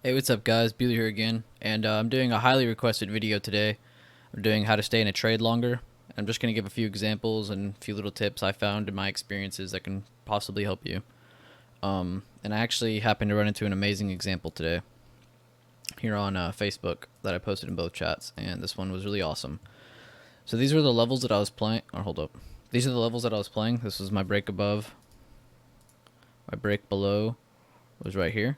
Hey, what's up guys? Beeler here again, and I'm doing a highly requested video today. I'm doing how to stay in a trade longer. I'm just going to give a few examples and a few little tips I found in my experiences that can possibly help you. And I actually happened to run into an amazing example today here on Facebook that I posted in both chats, and this one was really awesome. So these were the levels that I was playing. Or hold up. These are the levels that I was playing. This was my break above. My break below was right here.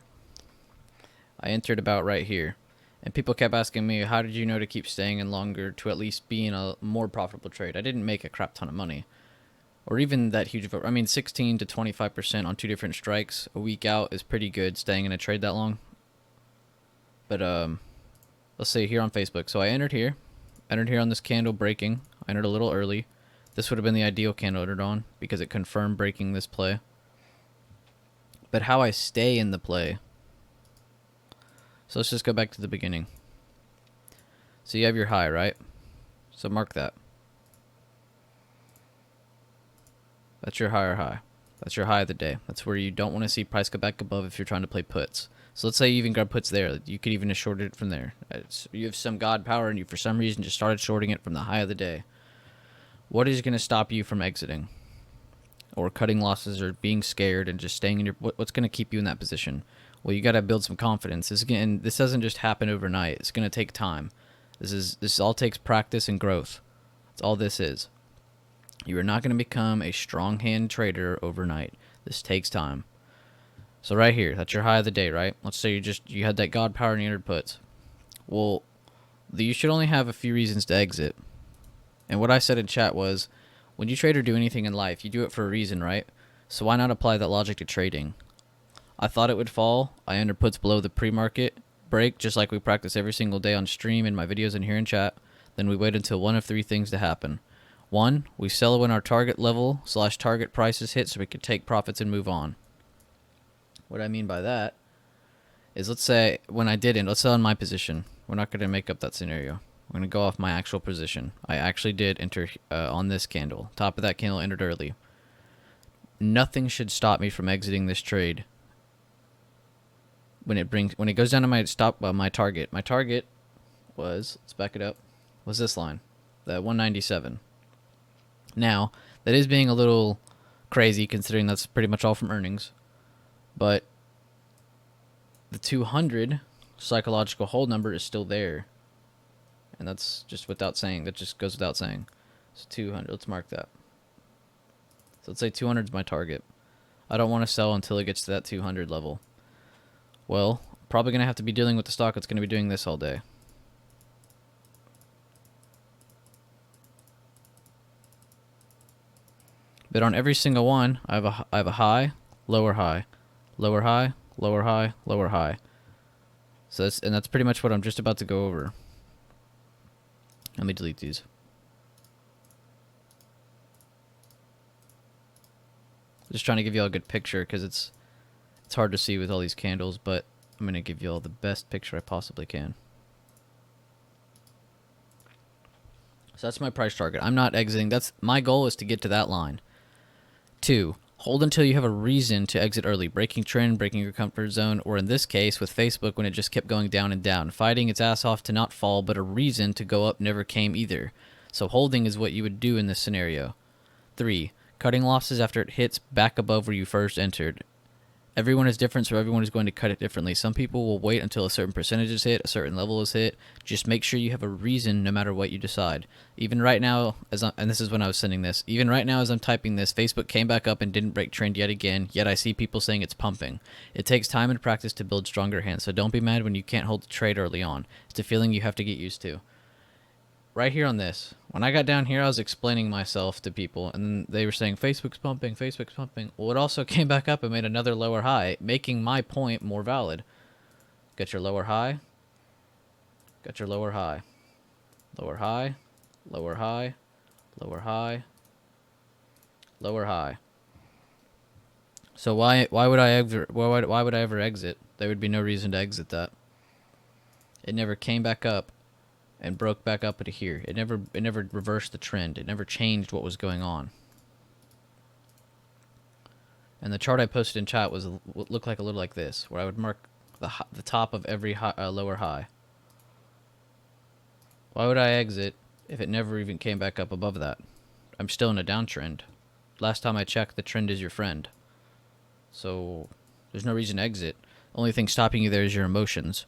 I entered about right here. And people kept asking me, how did you know to keep staying in longer to at least be in a more profitable trade? I didn't make a crap ton of money. Or even that huge of a, I mean, 16 to 25% on two different strikes a week out is pretty good staying in a trade that long. But, let's say here on Facebook. So I entered here on this candle breaking. I entered a little early. This would have been the ideal candle entered on because it confirmed breaking this play. But how I stay in the play. So let's just go back to the beginning. So you have your high, right? So mark that. That's your higher high. That's your high of the day. That's where you don't want to see price go back above if you're trying to play puts. So let's say you even grab puts there. You could even have shorted it from there. You have some god power and you for some reason just started shorting it from the high of the day. What is going to stop you from exiting? Or cutting losses or being scared and just staying in your... What's going to keep you in that position? Well, you got to build some confidence. This doesn't just happen overnight. It's going to take time. This all takes practice and growth. That's all this is. You are not going to become a strong hand trader overnight. This takes time. So right here, that's your high of the day, right? Let's say you had that god power and you entered puts. Well, you should only have a few reasons to exit. And what I said in chat was, when you trade or do anything in life, you do it for a reason, right? So why not apply that logic to trading? I thought it would fall. I entered puts below the pre-market break, just like we practice every single day on stream in my videos and here in chat. Then we wait until one of three things to happen. One, we sell when our target level / target prices hit so we can take profits and move on. What I mean by that is, let's say when I didn't, let's say on my position. We're not going to make up that scenario. I'm going to go off my actual position. I actually did enter on this candle. Top of that candle entered early. Nothing should stop me from exiting this trade. When it goes down to my target. My target was, let's back it up, was this line, the 197. Now, that is being a little crazy considering that's pretty much all from earnings. But the 200 psychological hold number is still there. And that's just without saying. That just goes without saying. So 200, let's mark that. So let's say 200 is my target. I don't want to sell until it gets to that 200 level. Well, probably going to have to be dealing with the stock that's going to be doing this all day. But on every single one, I have a high, lower high, lower high, lower high, lower high. So that's pretty much what I'm just about to go over. Let me delete these. Just trying to give you all a good picture because it's hard to see with all these candles, but I'm going to give you all the best picture I possibly can. So that's my price target. I'm not exiting. My goal is to get to that line. 2, hold until you have a reason to exit early, breaking trend, breaking your comfort zone, or in this case with Facebook when it just kept going down and down, fighting its ass off to not fall, but a reason to go up never came either. So holding is what you would do in this scenario. 3, cutting losses after it hits back above where you first entered. Everyone is different, so everyone is going to cut it differently. Some people will wait until a certain percentage is hit, a certain level is hit. Just make sure you have a reason no matter what you decide. Even right now, and this is when I was sending this, even right now as I'm typing this, Facebook came back up and didn't break trend yet again, yet I see people saying it's pumping. It takes time and practice to build stronger hands, so don't be mad when you can't hold the trade early on. It's a feeling you have to get used to. Right here on this, when I got down here, I was explaining myself to people, and they were saying, Facebook's pumping, Facebook's pumping. Well, it also came back up and made another lower high, making my point more valid. Got your lower high. Got your lower high. Lower high. Lower high. Lower high. Lower high. So why would I ever exit? There would be no reason to exit that. It never came back up and broke back up into here. It never reversed the trend. It never changed what was going on. And the chart I posted in chat looked like a little like this, where I would mark the top of every lower high. Why would I exit if it never even came back up above that? I'm still in a downtrend. Last time I checked, the trend is your friend. So there's no reason to exit. Only thing stopping you there is your emotions.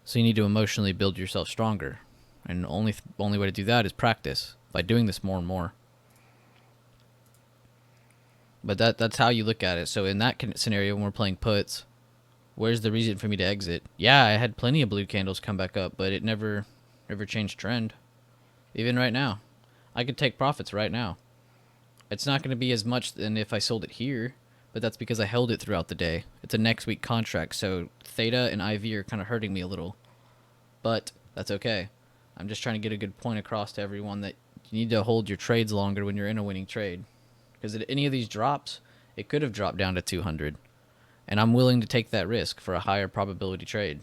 So you need to emotionally build yourself stronger. And the only way to do that is practice, by doing this more and more. But that's how you look at it. So in that scenario, when we're playing puts, where's the reason for me to exit? Yeah, I had plenty of blue candles come back up, but it never changed trend. Even right now, I could take profits right now. It's not going to be as much than if I sold it here, but that's because I held it throughout the day. It's a next week contract, so Theta and IV are kind of hurting me a little. But that's okay. I'm just trying to get a good point across to everyone that you need to hold your trades longer when you're in a winning trade. Because at any of these drops, it could have dropped down to 200. And I'm willing to take that risk for a higher probability trade.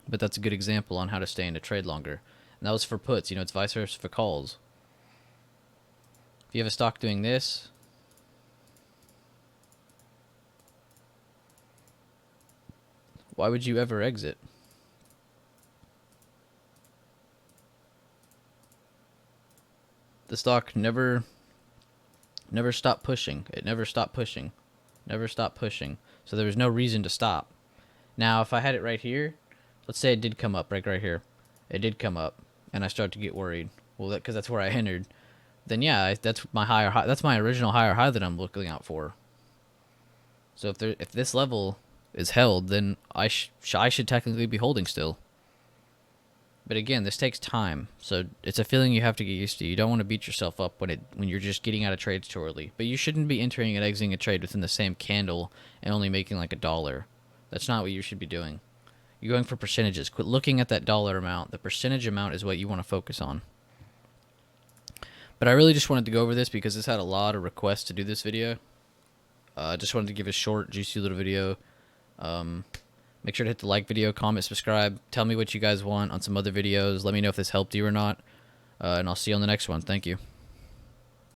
But that's a good example on how to stay in a trade longer. And that was for puts. You know, it's vice versa for calls. If you have a stock doing this, why would you ever exit? The stock never stopped pushing. It never stopped pushing. Never stopped pushing. So there was no reason to stop. Now, if I had it right here, let's say it did come up right here. It did come up, and I start to get worried. Well, because that's where I entered. Then yeah, that's my higher high. That's my original higher high that I'm looking out for. So if this level is held, then I should technically be holding still. But again, this takes time, so it's a feeling you have to get used to. You don't want to beat yourself up when you're just getting out of trades too early. But you shouldn't be entering and exiting a trade within the same candle and only making like $1. That's not what you should be doing. You're going for percentages. Quit looking at that dollar amount. The percentage amount is what you want to focus on. But I really just wanted to go over this because this had a lot of requests to do this video. I just wanted to give a short, juicy little video. Make sure to hit the like video, comment, subscribe. Tell me what you guys want on some other videos. Let me know if this helped you or not. And I'll see you on the next one. Thank you.